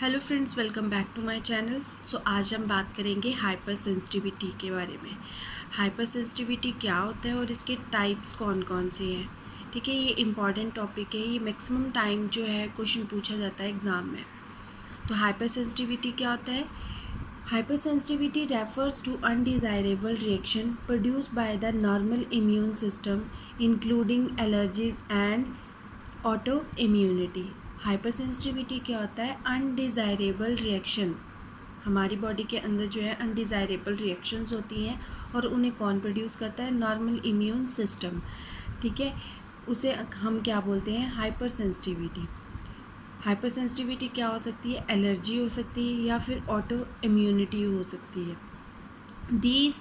Hello friends, welcome back to my channel. आज हम बात करेंगे हाइपर सेंसिटिविटी के बारे में। हाइपर सेंसिटिविटी क्या होता है और इसके टाइप्स कौन कौन से हैं। ठीक है, ये इम्पॉर्टेंट टॉपिक है। ये मैक्सिमम टाइम जो है क्वेश्चन पूछा जाता है एग्ज़ाम में। तो हाइपर सेंसिटिविटी क्या होता है? Hypersensitivity refers to undesirable reaction produced by the normal immune system including allergies and autoimmunity. Hypersensitivity क्या होता है? अनडिज़ायरेबल रिएक्शन, हमारी बॉडी के अंदर जो है अनडिज़ायरेबल रिएक्शंस होती हैं और उन्हें कौन प्रोड्यूस करता है? Normal immune system. ठीक है, उसे हम क्या बोलते हैं? Hyper sensitivity. हाइपर सेंसिटिविटी क्या हो सकती है? एलर्जी हो सकती है या फिर ऑटो इम्यूनिटी हो सकती है। These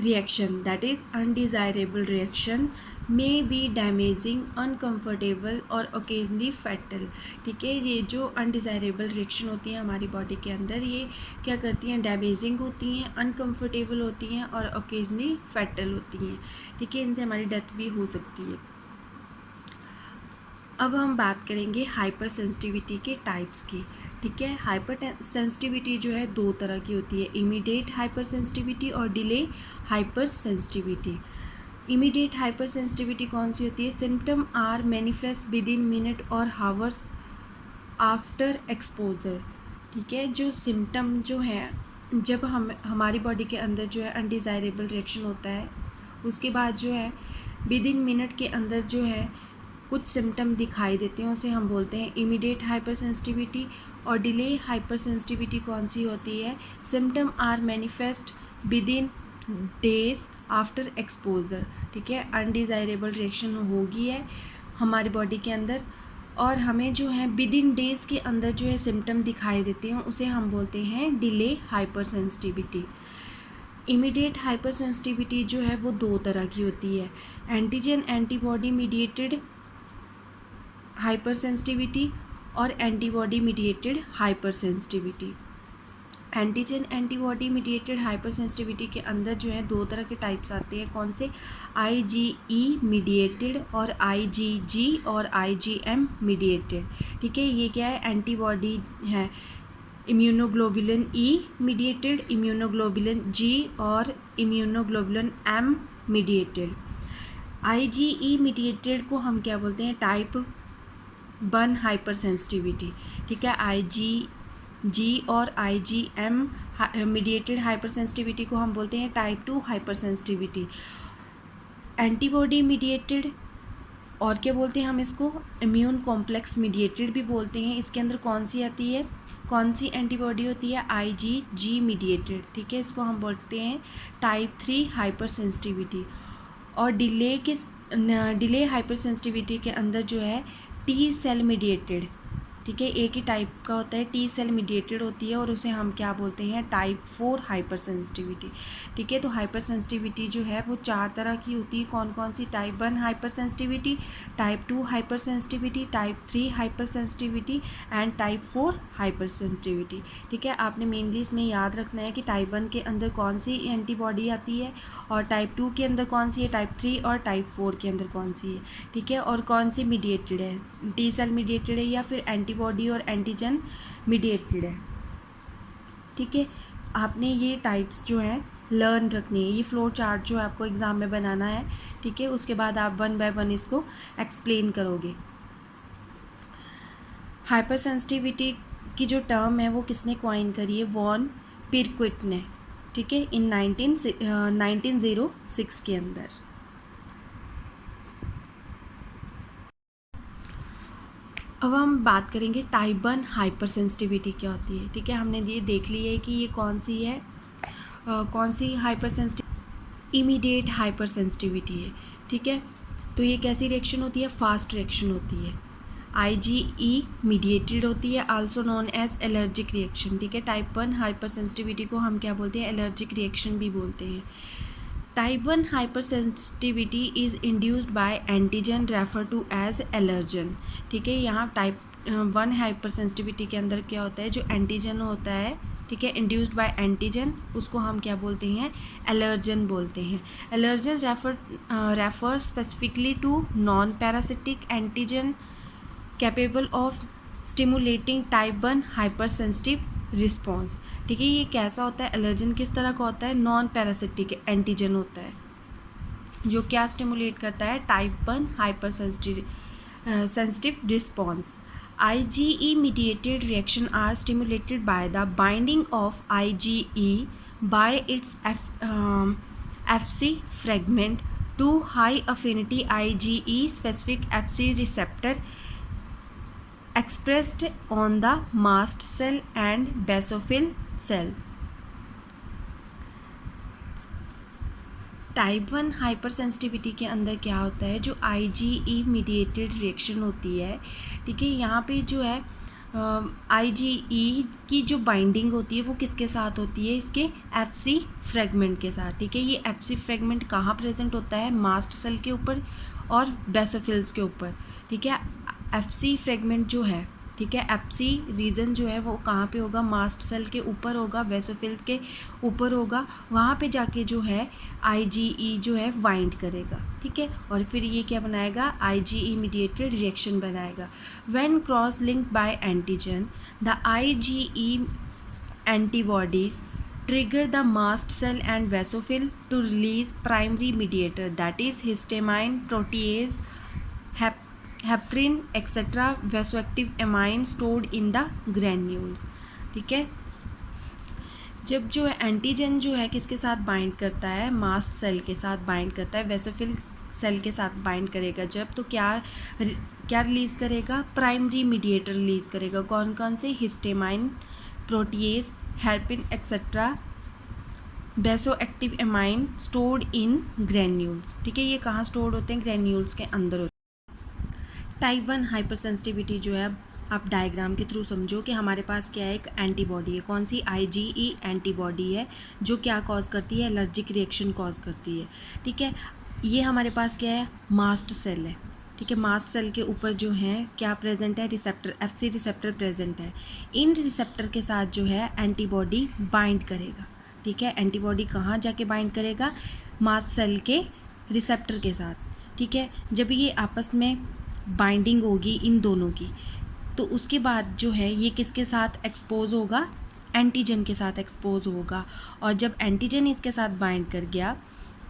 reaction, that is undesirable reaction, may be damaging, uncomfortable और occasionally fatal। ठीक है, ये जो अनडिज़ायरेबल रिएक्शन होती हैं हमारी बॉडी के अंदर, ये क्या करती हैं? डैमेजिंग होती हैं, अनकम्फर्टेबल होती हैं और ओकेजनली फैटल होती हैं। ठीक है, इनसे हमारी डेथ भी हो सकती है। अब हम बात करेंगे हाइपर सेंसिटिविटी के टाइप्स की। ठीक है, हाइपर सेंसिटिविटी जो है दो तरह की होती है, इमीडिएट हाइपर सेंसिटिविटी और delay hypersensitivity. Immediate hypersensitivity कौन सी होती है? Symptom are manifest within minute और हावर्स आफ्टर एक्सपोजर। ठीक है, जो सिम्टम जो है, जब हमारी बॉडी के अंदर जो है अनडिज़ायरेबल रिएक्शन होता है, उसके बाद जो है विद इन मिनट के अंदर जो है कुछ सिम्टम दिखाई देते हैं, उसे हम बोलते हैं इमीडिएट हाइपर सेंसिटिविटी। और डिले हाइपर सेंसिटिविटी कौन सी होती है? Symptom are manifest within days after exposure. ठीक है, अनडिज़ायरेबल रिएक्शन होगी है हमारी बॉडी के अंदर और हमें जो है विद इन डेज़ के अंदर जो है सिम्टम दिखाई देते हैं, उसे हम बोलते हैं delay hypersensitivity. Immediate hypersensitivity जो है वो दो तरह की होती है, antigen antibody mediated hypersensitivity और antibody mediated hypersensitivity. Antigen antibody mediated hypersensitivity के अंदर जो है दो तरह के टाइप्स आते हैं। कौन से? IgE मीडिएटेड और IgG और IgM मीडिएटेड। ठीक है, ये क्या है? एंटीबॉडी है immunoglobulin E mediated, immunoglobulin G और immunoglobulin M mediated. IgE mediated को हम क्या बोलते हैं? Type 1 hypersensitivity. ठीक है, IgG और IgM मीडिएटेड हाइपर सेंसिटिविटी को हम बोलते हैं type 2 hyper sensitivity. Antibody mediated और क्या बोलते हैं हम इसको? इम्यून कॉम्प्लेक्स मीडिएटेड भी बोलते हैं। इसके अंदर कौन सी आती है? कौन सी एंटीबॉडी होती है? IgG mediated. ठीक है, इसको हम बोलते हैं टाइप 3 हाइपर सेंसिटिविटी। और डिले हाइपर सेंसिटिविटी के अंदर जो है टी सेल मीडिएटेड। ठीक है, एक ही टाइप का होता है, टी सेल मीडिएटेड होती है और उसे हम क्या बोलते हैं? Type 4 hypersensitivity. ठीक है, तो हाइपर सेंसिटिविटी जो है वो चार तरह की होती है। कौन कौन सी? Type 1 hypersensitivity, type 2 hypersensitivity, type 3 hypersensitivity and type 4 hypersensitivity. ठीक है, आपने मेनली इसमें याद रखना है कि टाइप 1 के अंदर कौन सी एंटीबॉडी आती है और टाइप 2 के अंदर कौन सी है, टाइप 3 और टाइप 4 के अंदर कौन सी है। ठीक है, और कौन सी मीडिएटेड है, टी सेल मीडिएटेड है या फिर एंटीबॉडी और एंटीजन मीडिएटेड है। ठीक है, आपने ये टाइप्स जो है लर्न रखनी है। ये फ्लो चार्ट जो है आपको एग्ज़ाम में बनाना है। ठीक है, उसके बाद आप 1 बाय 1 इसको एक्सप्लेन करोगे। हाइपर सेंसिटिविटी की जो टर्म है वो किसने कॉइन करी है? वॉन पिरक्विट ने। ठीक है, इन 1906 के अंदर। अब हम बात करेंगे टाइप 1 हाइपर सेंसिटिविटी क्या होती है। ठीक है, हमने ये देख लिया है कि ये कौन सी है, कौन सी hypersensitive immediate hypersensitivity है। ठीक है, तो ये कैसी रिएक्शन होती है? फास्ट रिएक्शन होती है। IgE मीडिएटेड होती है, also known as allergic reaction. ठीक है, टाइप 1 हाइपर सेंसिटिविटी को हम क्या बोलते हैं? एलर्जिक रिएक्शन भी बोलते हैं। Type 1 hypersensitivity is induced by antigen refer to as allergen. ठीक है, यहाँ टाइप 1 हाइपर सेंसिटिविटी के अंदर क्या होता है? जो एंटीजन होता है, ठीक है, इंड्यूस्ड बाय एंटीजन, उसको हम क्या बोलते हैं? एलर्जन बोलते हैं। Allergen refer specifically to non parasitic antigen capable of stimulating type 1 hypersensitive response. ठीक है, ये कैसा होता है, एलर्जन किस तरह का होता है, नॉन पैरासिटिक एंटीजन होता है जो क्या स्टिमुलेट करता है, type 1 hypersensitive response. IgE mediated reaction are stimulated by the binding of IgE by its Fc fragment to high affinity IgE specific Fc receptor expressed on the mast cell and basophil cell। Type 1 hypersensitivity के अंदर क्या होता है, जो IgE mediated reaction होती है, ठीक है, यहाँ पे जो है IgE की जो बाइंडिंग होती है वो किसके साथ होती है, इसके Fc फ्रेगमेंट के साथ। ठीक है, ये Fc फ्रेगमेंट कहाँ प्रेजेंट होता है, मास्ट सेल के ऊपर और बेसोफिल्स के ऊपर। ठीक है, Fc फ्रेगमेंट जो है, ठीक है, Fc रीजन जो है वो कहाँ पे होगा, मास्ट सेल के ऊपर होगा, बेसोफिल्स के ऊपर होगा, वहाँ पे जाके जो है IgE जो है बाइंड करेगा। ठीक है, और फिर ये क्या बनाएगा, IgE मीडिएटेड रिएक्शन बनाएगा। When cross linked by antigen the IgE antibodies trigger the mast cell and basophil to release primary mediator, that is histamine, protease, heparin etc. vasoactive amine stored in the granules। ठीक है, जब जो है antigen जो है किसके साथ bind करता है, मास्ट सेल के साथ बाइंड करता है, वेसोफिल सेल के साथ बाइंड करेगा जब, तो क्या रिलीज़ करेगा, प्राइमरी मीडिएटर रिलीज़ करेगा। कौन कौन से, हिस्टेमाइन, प्रोटीएज, हेपरिन एक्सेट्रा, बेसो active amine stored in granules. ठीक है, ये कहाँ स्टोर्ड होते हैं, ग्रेन्यूल्स के अंदर होते हैं। टाइप 1 हाइपर सेंसिटिविटी जो है, आप डायग्राम के थ्रू समझो कि हमारे पास क्या है, एक एंटीबॉडी है, कौन सी, IgE एंटीबॉडी है जो क्या कॉज करती है, एलर्जिक रिएक्शन कॉज करती है। ठीक है, ये हमारे पास क्या है, मास्ट सेल है। ठीक है, मास्ट सेल के ऊपर जो है क्या प्रेजेंट है, रिसेप्टर, Fc रिसेप्टर प्रेजेंट है। इन रिसेप्टर के साथ जो है एंटीबॉडी बाइंड करेगा। ठीक है, एंटीबॉडी कहाँ जाके बाइंड करेगा, मास्ट सेल के रिसेप्टर के साथ। ठीक है, जब ये आपस में बाइंडिंग होगी इन दोनों की, तो उसके बाद जो है ये किसके साथ एक्सपोज होगा, एंटीजन के साथ एक्सपोज होगा। और जब एंटीजन इसके साथ बाइंड कर गया,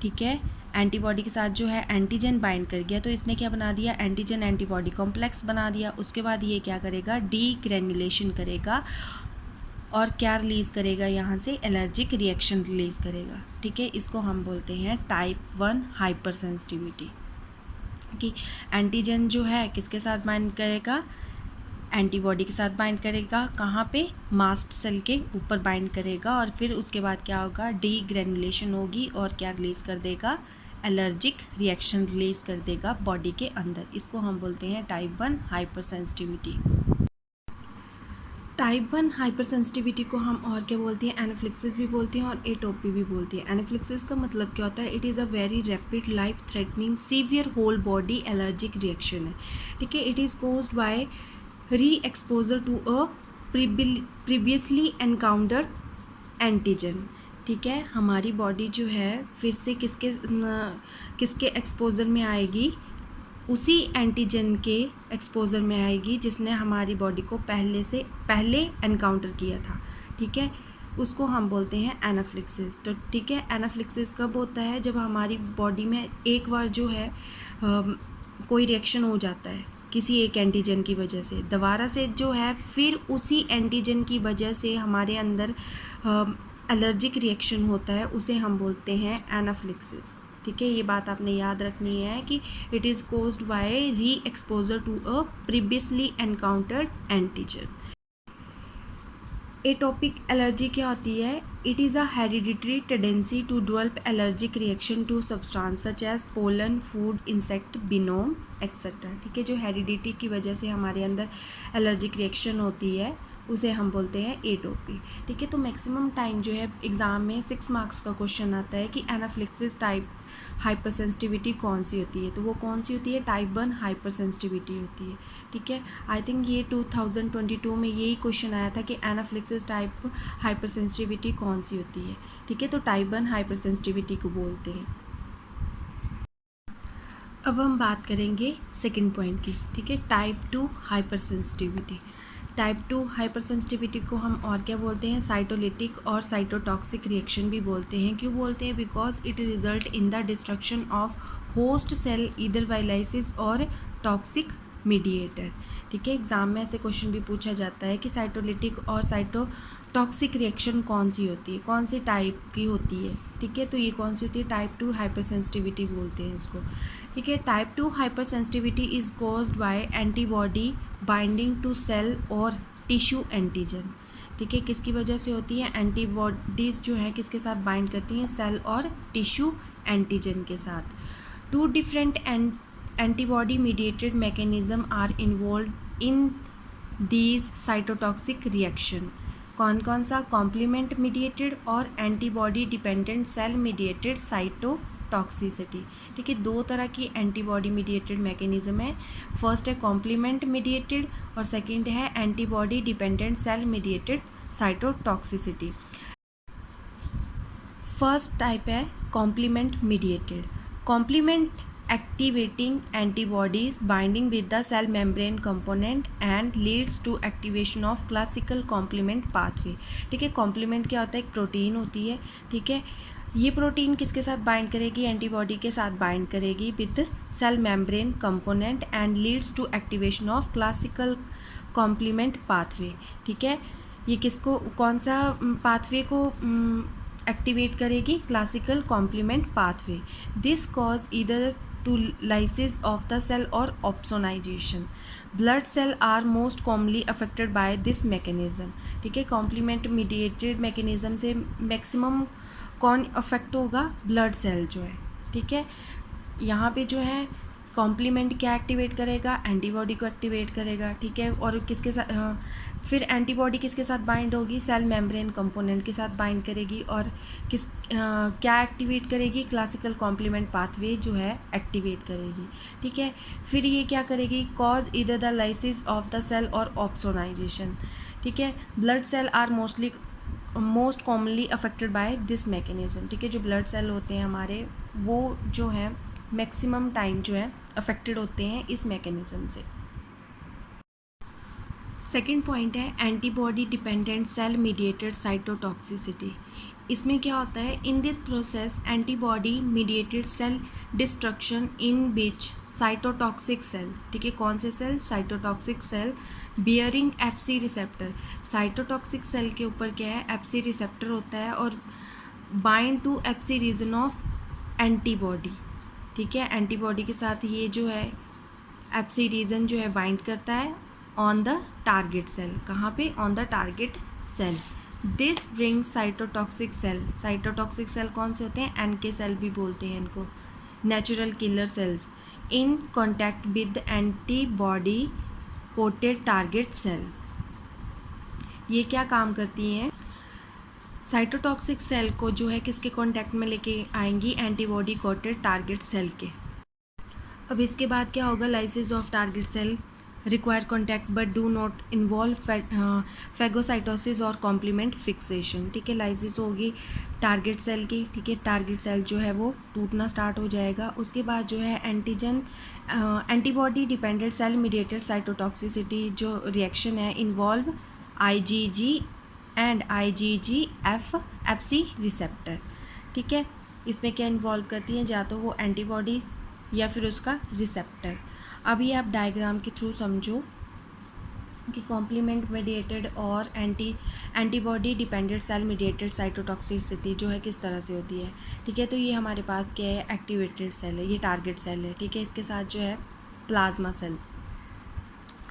ठीक है, एंटीबॉडी के साथ जो है एंटीजन बाइंड कर गया, तो इसने क्या बना दिया, एंटीजन एंटीबॉडी कॉम्प्लेक्स बना दिया। उसके बाद ये क्या करेगा, डीग्रेन्युलेशन करेगा और क्या रिलीज़ करेगा, यहाँ से एलर्जिक रिएक्शन रिलीज़ करेगा। ठीक है, इसको हम बोलते हैं टाइप 1 हाइपर सेंसिटिविटी। कि एंटीजन जो है किसके साथ बाइंड करेगा, एंटीबॉडी के साथ बाइंड करेगा, कहाँ पे, मास्ट सेल के ऊपर बाइंड करेगा, और फिर उसके बाद क्या होगा, डीग्रेन्युलेशन होगी और क्या रिलीज़ कर देगा, एलर्जिक रिएक्शन रिलीज़ कर देगा बॉडी के अंदर। इसको हम बोलते हैं type 1 hypersensitivity. Type 1 hyper sensitivity को हम और क्या बोलते हैं, एनाफिलिक्सिस भी बोलते हैं और एटोपी भी बोलते हैं। एनाफिलिक्सिस का मतलब क्या होता है, it is a very rapid life threatening severe whole body allergic reaction है। ठीक है, इट इज़ कोज्ड बाय री exposure to a previously encountered antigen. ठीक है, हमारी बॉडी जो है फिर से किसके एक्सपोजर में आएगी, उसी एंटीजन के एक्सपोजर में आएगी जिसने हमारी बॉडी को पहले एनकाउंटर किया था। ठीक है, उसको हम बोलते हैं एनाफिलिक्सिस। तो ठीक है, एनाफिलिक्सिस कब होता है, जब हमारी बॉडी में एक बार जो है कोई रिएक्शन हो जाता है किसी एक एंटीजन की वजह से, दोबारा से जो है फिर उसी एंटीजन की वजह से हमारे अंदर एलर्जिक रिएक्शन होता है, उसे हम बोलते हैं एनाफिलिक्सिस। ठीक है, ये बात आपने याद रखनी है कि इट इज़ कोज्ड बाय री exposure to a previously encountered antigen. Atopic allergy क्या होती है, it is a hereditary tendency to develop allergic reaction to substance such as pollen, food, insect, venom etcetera. ठीक है, जो हेरिडिटी की वजह से हमारे अंदर एलर्जिक रिएक्शन होती है उसे हम बोलते हैं एटोपी। ठीक है, तो मैक्सिमम टाइम जो है एग्ज़ाम में 6 मार्क्स का क्वेश्चन आता है कि एनाफिलिक्सिस टाइप हाइपर सेंसिटिविटी कौन सी होती है, तो वो कौन सी होती है, टाइप 1 हाइपर सेंसिटिविटी होती है। ठीक है, आई थिंक ये 2022 में यही क्वेश्चन आया था कि एनाफिलिक्सिस टाइप हाइपर सेंसिटिविटी कौन सी होती है। ठीक है, तो टाइप 1 हाइपर सेंसिटिविटी को बोलते हैं। अब हम बात करेंगे सेकंड पॉइंट की। ठीक है, type 2 hypersensitivity. Type 2 hyper sensitivity को हम और क्या बोलते हैं, साइटोलिटिक और साइटोटॉक्सिक रिएक्शन भी बोलते हैं। क्यों बोलते हैं? Because it result in the destruction of host cell either by lysis और टॉक्सिक मीडिएटर। ठीक है, एग्जाम में ऐसे क्वेश्चन भी पूछा जाता है कि साइटोलिटिक और साइटोटॉक्सिक रिएक्शन कौन सी होती है, कौन सी टाइप की होती है। ठीक है, तो ये कौन सी होती है? टाइप 2 हाइपर सेंसिटिविटी बोलते हैं इसको। ठीक है, type 2 hypersensitivity is caused by antibody binding to cell और टिश्यू एंटीजन। ठीक है, किसकी वजह से होती है? एंटीबॉडीज़ जो है किसके साथ बाइंड करती हैं? सेल और टिश्यू एंटीजन के साथ। Two different antibody mediated mechanism are involved in these cytotoxic reaction. कौन कौन सा? कॉम्प्लीमेंट मीडिएटेड और antibody dependent cell mediated cytotoxicity. ठीक है, दो तरह की एंटीबॉडी मीडिएटेड मैकेनिज्म है। फर्स्ट है कॉम्प्लीमेंट मीडिएटेड और सेकंड है antibody dependent cell mediated cytotoxicity. First type है complement mediated. Complement activating antibodies binding with the cell membrane component and leads to activation of classical complement pathway। ठीक है, complement क्या होता है? एक प्रोटीन होती है। ठीक है, ये प्रोटीन किसके साथ बाइंड करेगी? एंटीबॉडी के साथ बाइंड करेगी with cell membrane component and leads to activation of classical complement pathway. ठीक है, ये किसको, कौन सा पाथवे को एक्टिवेट करेगी? Classical complement pathway. This cause either to lysis of the cell or opsonization. Blood cell are most commonly affected by this mechanism। ठीक है, कॉम्प्लीमेंट मीडिएटेड मैकेनिज्म से मैक्सिमम कौन अफेक्ट होगा? ब्लड सेल जो है। ठीक है, यहाँ पे जो है कॉम्प्लीमेंट क्या एक्टिवेट करेगा? एंटीबॉडी को एक्टिवेट करेगा। ठीक है, और किसके साथ फिर एंटीबॉडी किसके साथ बाइंड होगी? सेल मेम्ब्रेन कंपोनेंट के साथ बाइंड करेगी और क्या एक्टिवेट करेगी? क्लासिकल कॉम्प्लीमेंट पाथवे जो है एक्टिवेट करेगी। ठीक है, फिर ये क्या करेगी? Cause either the lysis of the cell और ऑप्सोनाइजेशन। ठीक है, blood cell are most commonly affected by this mechanism. ठीक है, जो ब्लड सेल होते हैं हमारे, वो जो है मैक्सिमम टाइम जो है अफेक्टेड होते हैं इस मैकेनिज्म से। सेकेंड पॉइंट है antibody dependent cell mediated cytotoxicity. इसमें क्या होता है? In this process antibody mediated cell destruction in which cytotoxic cell. ठीक है, कौन से cell? Cytotoxic cell bearing Fc receptor. Cytotoxic cell के ऊपर क्या है? एफसी रिसेप्टर होता है और bind to Fc region of antibody. ठीक है, एंटीबॉडी के साथ ये जो है एफसी रीजन जो है बाइंड करता है ऑन द टारगेट सेल। कहाँ पे? On the target cell. This bring cytotoxic cell. Cytotoxic cell कौन से होते हैं? एनके सेल भी बोलते हैं इनको, natural killer cells, in contact with antibody coated target cell. ये क्या काम करती हैं? साइटोटॉक्सिक सेल को जो है किसके कॉन्टैक्ट में लेके आएंगी? एंटीबॉडी कोटेड टारगेट सेल के। अब इसके बाद क्या होगा? Lysis of target cell require contact but do not involve phagocytosis और कॉम्प्लीमेंट फिक्सेशन। ठीक है, लाइसिस होगी टारगेट सेल की। ठीक है, टारगेट सेल जो है वो टूटना स्टार्ट हो जाएगा। उसके बाद जो है antibody dependent cell mediated cytotoxicity जो रिएक्शन है involve IgG and IgG-Fc receptor. ठीक है, इसमें क्या इन्वॉल्व करती हैं? या तो वो एंटीबॉडी या फिर उसका रिसेप्टर। अभी आप डायग्राम के थ्रू समझो कि कॉम्प्लीमेंट मीडिएटेड और antibody dependent cell mediated cytotoxicity जो है किस तरह से होती है। ठीक है, तो ये हमारे पास क्या है? एक्टिवेटेड सेल है, ये टारगेट सेल है। ठीक है, इसके साथ जो है प्लाज्मा सेल।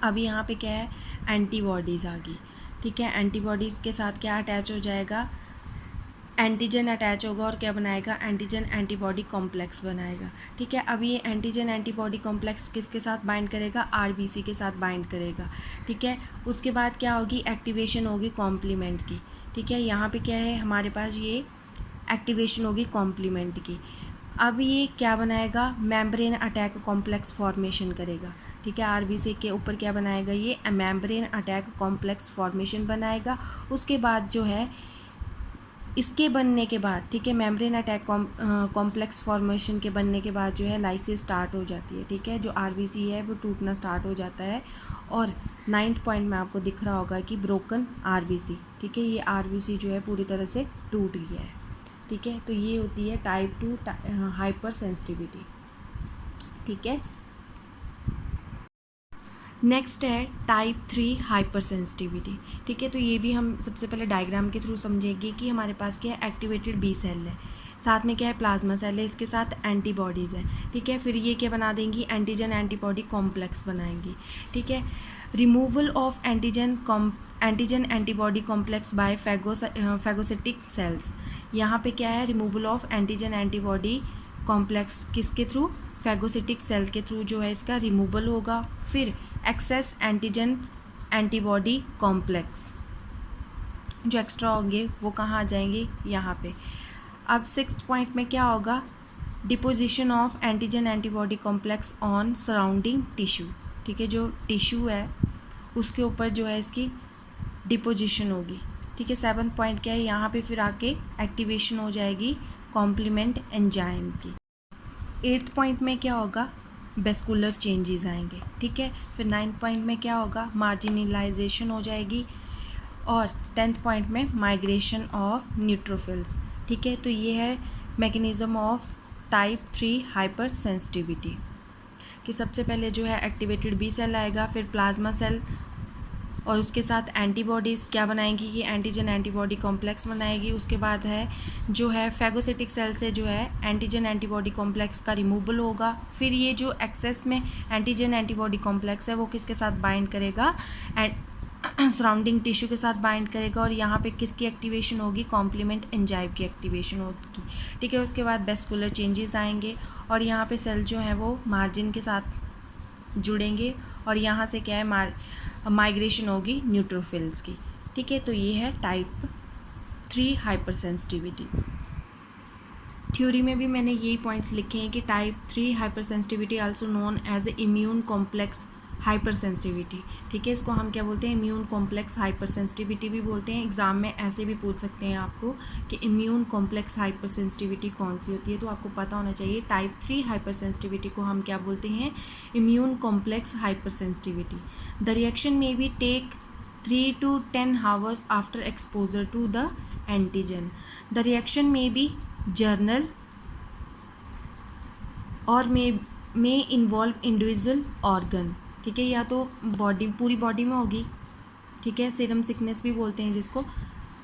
अभी यहाँ पे क्या है? एंटीबॉडीज़ आ गई। ठीक है, एंटीबॉडीज़ के साथ क्या अटैच हो जाएगा? एंटीजन अटैच होगा और क्या बनाएगा? एंटीजन एंटीबॉडी कॉम्प्लेक्स बनाएगा। ठीक है, अब ये एंटीजन एंटीबॉडी कॉम्प्लेक्स किसके साथ बाइंड करेगा? RBC के साथ बाइंड करेगा। ठीक है, उसके बाद क्या होगी? एक्टिवेशन होगी कॉम्प्लीमेंट की। ठीक है, यहाँ पे क्या है हमारे पास? ये एक्टिवेशन होगी कॉम्प्लीमेंट की। अब ये क्या बनाएगा? मेम्ब्रेन अटैक कॉम्प्लेक्स फॉर्मेशन करेगा। ठीक है, RBC के ऊपर क्या बनाएगा? ये मेम्ब्रेन अटैक कॉम्प्लेक्स फॉर्मेशन बनाएगा। उसके बाद जो है इसके बनने के बाद, ठीक है, मेम्ब्रेन अटैक कॉम्प्लेक्स फॉर्मेशन के बनने के बाद जो है लाइसिस स्टार्ट हो जाती है। ठीक है, जो RBC है वो टूटना स्टार्ट हो जाता है और 9th पॉइंट में आपको दिख रहा होगा कि ब्रोकन आरबीसी, ठीक है, ये आरबीसी जो है पूरी तरह से टूट गया है, ठीक है। तो ये होती है टाइप 2 हाइपर सेंसिटिविटी, ठीक है। नेक्स्ट है टाइप 3 हाइपर सेंसिटिविटी, ठीक है। तो ये भी हम सबसे पहले डायग्राम के थ्रू समझेंगे कि हमारे पास क्या है, एक्टिवेटेड बी सेल है, साथ में क्या है, प्लाज्मा सेल है, इसके साथ एंटीबॉडीज़ है, ठीक है। फिर ये क्या बना देंगी, एंटीजन एंटीबॉडी कॉम्प्लेक्स बनाएंगी, ठीक है। Removal of antigen antibody complex by phagocytic cells, यहाँ पे क्या है, removal of antigen antibody complex किसके थ्रू, फैगोसिटिक सेल के थ्रू जो है इसका रिमूवल होगा। फिर एक्सेस एंटीजन एंटीबॉडी कॉम्प्लेक्स जो एक्स्ट्रा होंगे वो कहाँ आ जाएंगे, यहाँ पे। अब 6th पॉइंट में क्या होगा, deposition of antigen antibody complex on surrounding tissue, ठीक है, जो टिश्यू है उसके ऊपर जो है इसकी डिपोजिशन होगी, ठीक है। 7th पॉइंट क्या है, यहाँ पे फिर आके एक्टिवेशन हो जाएगी कॉम्प्लीमेंट एंजाइम की। 8th पॉइंट में क्या होगा, वेस्कुलर चेंजेस आएंगे, ठीक है। फिर 9th पॉइंट में क्या होगा, मार्जिनलाइजेशन हो जाएगी। और 10th पॉइंट में माइग्रेशन ऑफ न्यूट्रोफिल्स, ठीक है। तो ये है mechanism of type 3 hyper sensitivity, कि सबसे पहले जो है एक्टिवेटेड बी सेल आएगा, फिर प्लाज्मा सेल और उसके साथ एंटीबॉडीज़ क्या बनाएंगी, ये एंटीजन एंटीबॉडी कॉम्प्लेक्स बनाएगी। उसके बाद है जो है फैगोसिटिक सेल से जो है एंटीजन एंटीबॉडी कॉम्प्लेक्स का रिमूवल होगा। फिर ये जो एक्सेस में एंटीजन एंटीबॉडी कॉम्प्लेक्स है वो किसके साथ बाइंड करेगा, सराउंडिंग टिश्यू के साथ बाइंड करेगा, और यहाँ पे किसकी एक्टिवेशन होगी, कॉम्प्लीमेंट एंजाइम की एक्टिवेशन होगी, ठीक है। उसके बाद वेस्कुलर चेंजेस आएंगे और यहाँ पे सेल जो है वो मार्जिन के साथ जुड़ेंगे और यहाँ से क्या है, माइग्रेशन होगी न्यूट्रोफिल्स की, ठीक है। तो ये है टाइप 3 हाइपर सेंसिटिविटी। थ्योरी में भी मैंने यही पॉइंट्स लिखे हैं कि type 3 hypersensitivity also known as a immune complex hypersensitivity, ठीक है। इसको हम क्या बोलते हैं, इम्यून कॉम्प्लेक्स हाइपर सेंसिटिविटी भी बोलते हैं। एग्जाम में ऐसे भी पूछ सकते हैं आपको कि इम्यून कॉम्प्लेक्स हाइपर सेंसिटिविटी कौन सी होती है, तो आपको पता होना चाहिए टाइप 3 हाइपर सेंसिटिविटी को हम क्या बोलते हैं, immune complex hyper sensitivity. The reaction में B take 3 to 10 hours after exposure to the antigen. The reaction may be journal or may involve individual organ, ठीक है, या तो बॉडी पूरी बॉडी में होगी, ठीक है, सीरम सिकनेस भी बोलते हैं जिसको,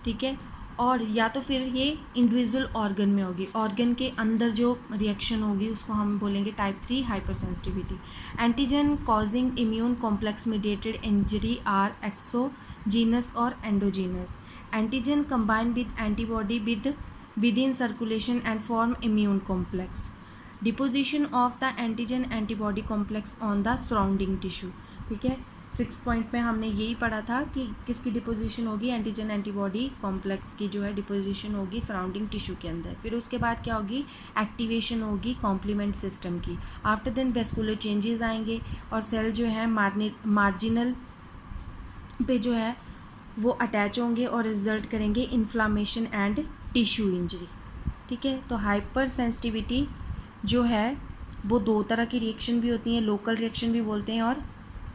ठीक है, और या तो फिर ये इंडिविजुअल ऑर्गन में होगी, ऑर्गन के अंदर जो रिएक्शन होगी उसको हम बोलेंगे type 3 hypersensitivity. Antigen causing immune complex mediated injury are exogenous और endogenous. Antigen combine with antibody with in circulation and form immune complex. Deposition of the antigen antibody complex on the surrounding tissue, ठीक है। 6th point में हमने यही पढ़ा था कि किसकी डिपोजिशन होगी, एंटीजन एंटीबॉडी कॉम्प्लेक्स की जो है डिपोजिशन होगी सराउंडिंग टिश्यू के अंदर। फिर उसके बाद क्या होगी, एक्टिवेशन होगी कॉम्प्लीमेंट सिस्टम की। आफ्टर देन वेस्कुलर चेंजेस आएंगे और सेल जो है मार्जिनल पे जो है वो अटैच होंगे और रिजल्ट करेंगे इन्फ्लामेशन एंड टिश्यू इंजरी, ठीक है। तो हाइपर सेंसिटिविटी जो है वो 2 तरह की रिएक्शन भी होती हैं, लोकल रिएक्शन भी बोलते हैं और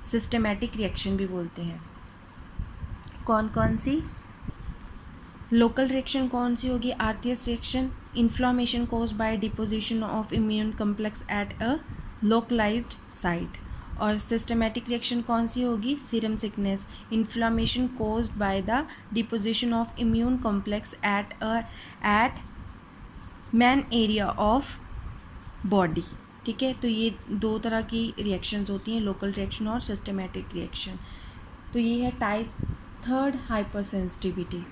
सिस्टमेटिक रिएक्शन भी बोलते हैं। कौन कौन सी, लोकल रिएक्शन कौन सी होगी, Arthus reaction, inflammation caused by deposition of immune complex at a localised site. और सिस्टमेटिक रिएक्शन कौन सी होगी, serum sickness, inflammation caused by the deposition of immune complex at main area of body, ठीक है। तो ये 2 तरह की रिएक्शंस होती हैं, लोकल रिएक्शन और सिस्टमेटिक रिएक्शन। तो ये है type 3 hypersensitivity.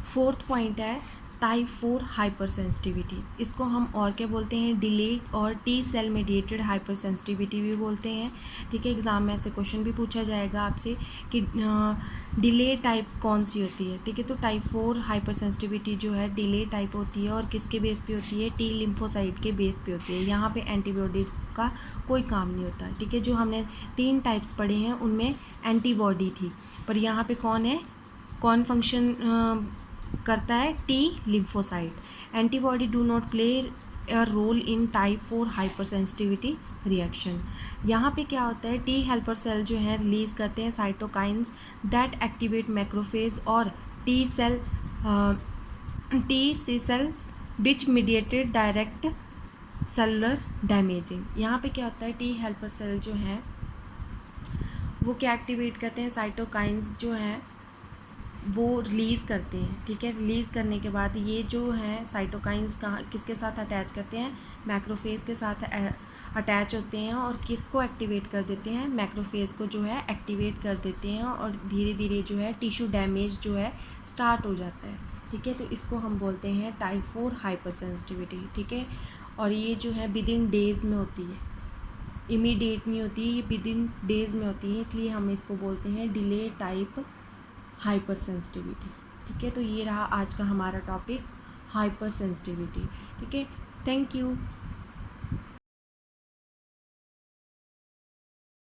4th point है टाइप 4 हाइपर सेंसिटिविटी। इसको हम और क्या बोलते हैं, डिलेड और T cell mediated hypersensitivity भी बोलते हैं, ठीक है। एग्जाम में ऐसे क्वेश्चन भी पूछा जाएगा आपसे कि डिले टाइप कौन सी होती है, ठीक है। तो टाइप 4 हाइपर सेंसिटिविटी जो है डिले टाइप होती है और किसके बेस पे होती है, टी लिम्फोसाइट के बेस पे होती है। यहाँ पे एंटीबॉडी का कोई काम नहीं होता, ठीक है। जो हमने 3 टाइप्स पढ़े हैं उनमें एंटीबॉडी थी, पर यहाँ पे कौन फंक्शन करता है, T lymphocyte. Antibody do not play a role in type 4 hypersensitivity reaction. यहाँ पे क्या होता है, टी हेल्पर सेल जो है रिलीज़ करते हैं साइटोकाइंस दैट एक्टिवेट मैक्रोफेज और T C cell which mediated direct cellular damaging. यहाँ पे क्या होता है, टी हेल्पर सेल जो हैं वो क्या एक्टिवेट करते हैं, साइटोकाइंस जो हैं वो रिलीज़ करते हैं। ठीक है, रिलीज़ करने के बाद ये जो हैं साइटोकाइंस कहाँ किसके साथ अटैच करते हैं, मैक्रोफेज के साथ अटैच होते हैं और किसको एक्टिवेट कर देते हैं, मैक्रोफेज को जो है एक्टिवेट कर देते हैं और धीरे धीरे जो है टिश्यू डैमेज जो है स्टार्ट हो जाता है। ठीक है, तो इसको हम बोलते हैं टाइप 4 हाइपर सेंसिटिविटी। ठीक है, और ये जो है विद इन डेज़ में होती है, इमीडिएट नहीं होती, ये विद इन डेज़ में होती है, इसलिए हम इसको बोलते हैं डिले टाइप हाइपर सेंसिटिविटी। ठीक है, तो ये रहा आज का हमारा टॉपिक हाइपर सेंसिटिविटी। ठीक है, थैंक यू।